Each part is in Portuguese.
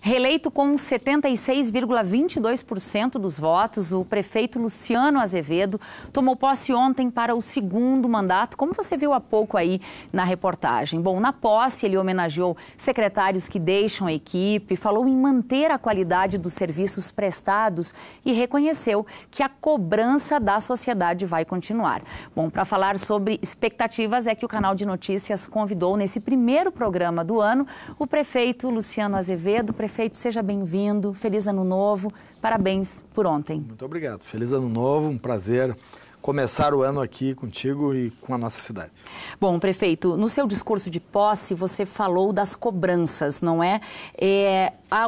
Reeleito com 76,22% dos votos, o prefeito Luciano Azevedo tomou posse ontem para o segundo mandato, como você viu há pouco aí na reportagem. Bom, na posse ele homenageou secretários que deixam a equipe, falou em manter a qualidade dos serviços prestados e reconheceu que a cobrança da sociedade vai continuar. Bom, para falar sobre expectativas é que o Canal de Notícias convidou nesse primeiro programa do ano o prefeito Luciano Azevedo. Prefeito, seja bem-vindo, feliz ano novo, parabéns por ontem. Muito obrigado, feliz ano novo, um prazer começar o ano aqui contigo e com a nossa cidade. Bom, prefeito, no seu discurso de posse você falou das cobranças, não é?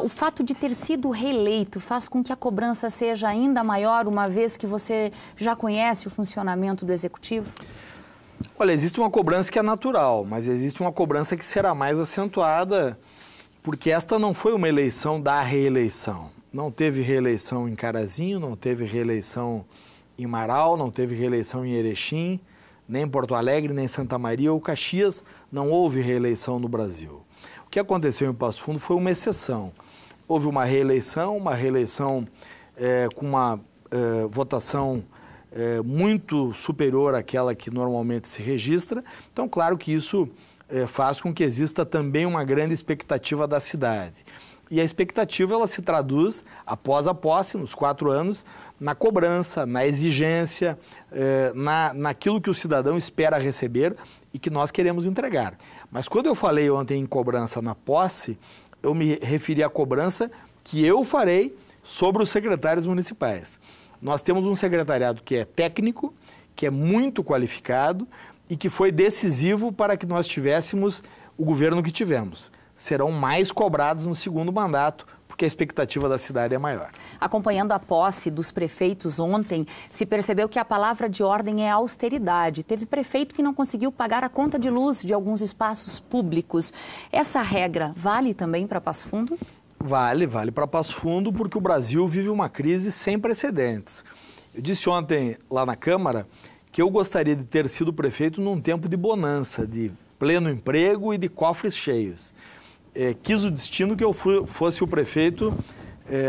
O fato de ter sido reeleito faz com que a cobrança seja ainda maior, uma vez que você já conhece o funcionamento do Executivo? Olha, existe uma cobrança que é natural, mas existe uma cobrança que será mais acentuada, porque esta não foi uma eleição da reeleição. Não teve reeleição em Carazinho, não teve reeleição em Marau, não teve reeleição em Erechim, nem em Porto Alegre, nem em Santa Maria ou Caxias, não houve reeleição no Brasil. O que aconteceu em Passo Fundo foi uma exceção. Houve uma reeleição com uma votação muito superior àquela que normalmente se registra. Então, claro que isso faz com que exista também uma grande expectativa da cidade. E a expectativa ela se traduz, após a posse, nos 4 anos, na cobrança, na exigência, naquilo que o cidadão espera receber e que nós queremos entregar. Mas quando eu falei ontem em cobrança na posse, eu me referi à cobrança que eu farei sobre os secretários municipais. Nós temos um secretariado que é técnico, que é muito qualificado, e que foi decisivo para que nós tivéssemos o governo que tivemos. Serão mais cobrados no segundo mandato, porque a expectativa da cidade é maior. Acompanhando a posse dos prefeitos ontem, se percebeu que a palavra de ordem é austeridade. Teve prefeito que não conseguiu pagar a conta de luz de alguns espaços públicos. Essa regra vale também para Passo Fundo? Vale para Passo Fundo, porque o Brasil vive uma crise sem precedentes. Eu disse ontem lá na Câmara que eu gostaria de ter sido prefeito num tempo de bonança, de pleno emprego e de cofres cheios. Quis o destino que eu fosse o prefeito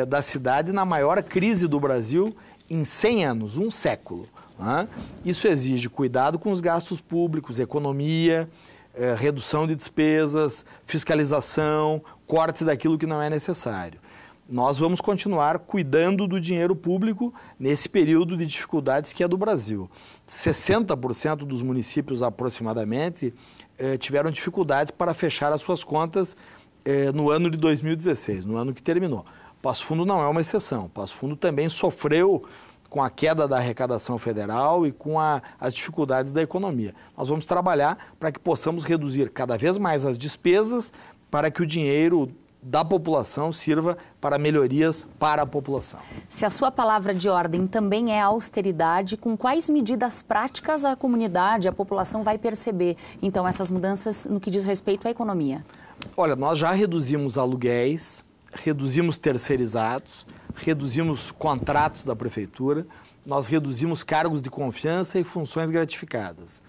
da cidade na maior crise do Brasil em 100 anos, um século. Né? Isso exige cuidado com os gastos públicos, economia, redução de despesas, fiscalização, corte daquilo que não é necessário. Nós vamos continuar cuidando do dinheiro público nesse período de dificuldades que é do Brasil. 60% dos municípios, aproximadamente, tiveram dificuldades para fechar as suas contas no ano de 2016, no ano que terminou. Passo Fundo não é uma exceção. Passo Fundo também sofreu com a queda da arrecadação federal e com as dificuldades da economia. Nós vamos trabalhar para que possamos reduzir cada vez mais as despesas para que o dinheiro da população sirva para melhorias para a população. Se a sua palavra de ordem também é austeridade, com quais medidas práticas a comunidade, a população vai perceber, então, essas mudanças no que diz respeito à economia? Olha, nós já reduzimos aluguéis, reduzimos terceirizados, reduzimos contratos da prefeitura, nós reduzimos cargos de confiança e funções gratificadas.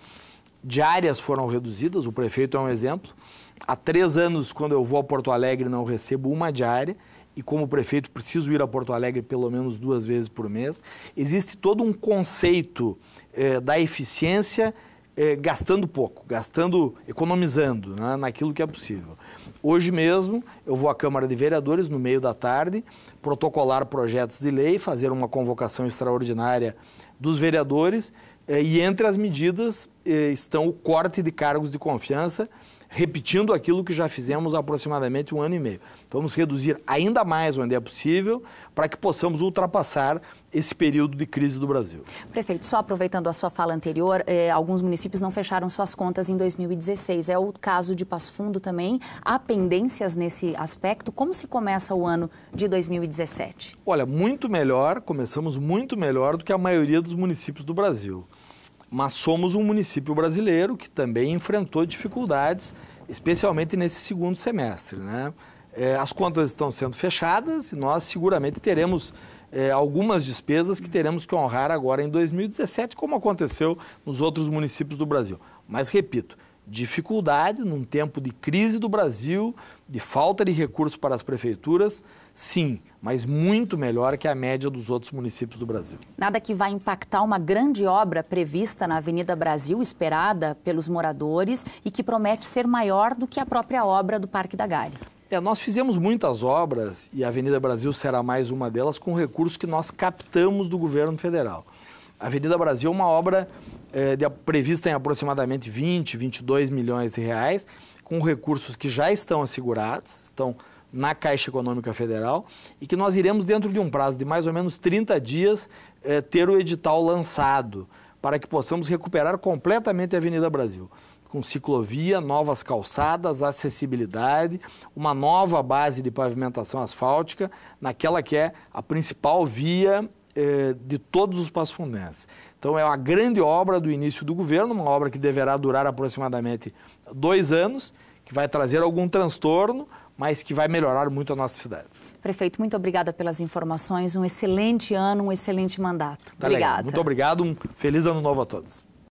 Diárias foram reduzidas, o prefeito é um exemplo. Há 3 anos, quando eu vou a Porto Alegre, não recebo uma diária e, como prefeito, preciso ir a Porto Alegre pelo menos 2 vezes por mês. Existe todo um conceito da eficiência gastando pouco, economizando, né, naquilo que é possível. Hoje mesmo, eu vou à Câmara de Vereadores, no meio da tarde, protocolar projetos de lei, fazer uma convocação extraordinária dos vereadores e entre as medidas estão o corte de cargos de confiança, repetindo aquilo que já fizemos há aproximadamente 1 ano e meio. Vamos reduzir ainda mais onde é possível para que possamos ultrapassar esse período de crise do Brasil. Prefeito, só aproveitando a sua fala anterior, alguns municípios não fecharam suas contas em 2016. É o caso de Passo Fundo também. Há pendências nesse aspecto? Como se começa o ano de 2017? Olha, muito melhor, começamos muito melhor do que a maioria dos municípios do Brasil. Mas somos um município brasileiro que também enfrentou dificuldades, especialmente nesse segundo semestre, né? As contas estão sendo fechadas e nós seguramente teremos algumas despesas que teremos que honrar agora em 2017, como aconteceu nos outros municípios do Brasil. Mas, repito, dificuldade, num tempo de crise do Brasil, de falta de recursos para as prefeituras, sim, mas muito melhor que a média dos outros municípios do Brasil. Nada que vai impactar uma grande obra prevista na Avenida Brasil, esperada pelos moradores e que promete ser maior do que a própria obra do Parque da Gávea. Nós fizemos muitas obras, e a Avenida Brasil será mais uma delas, com recursos que nós captamos do governo federal. A Avenida Brasil é uma obra prevista em aproximadamente 22 milhões de reais, com recursos que já estão assegurados, estão na Caixa Econômica Federal, e que nós iremos, dentro de um prazo de mais ou menos 30 dias, ter o edital lançado, para que possamos recuperar completamente a Avenida Brasil, com ciclovia, novas calçadas, acessibilidade, uma nova base de pavimentação asfáltica, naquela que é a principal via de todos os Passo Fundenses. Então é uma grande obra do início do governo, uma obra que deverá durar aproximadamente 2 anos, que vai trazer algum transtorno, mas que vai melhorar muito a nossa cidade. Prefeito, muito obrigada pelas informações, um excelente ano, um excelente mandato. Obrigado. Muito obrigado, um feliz ano novo a todos.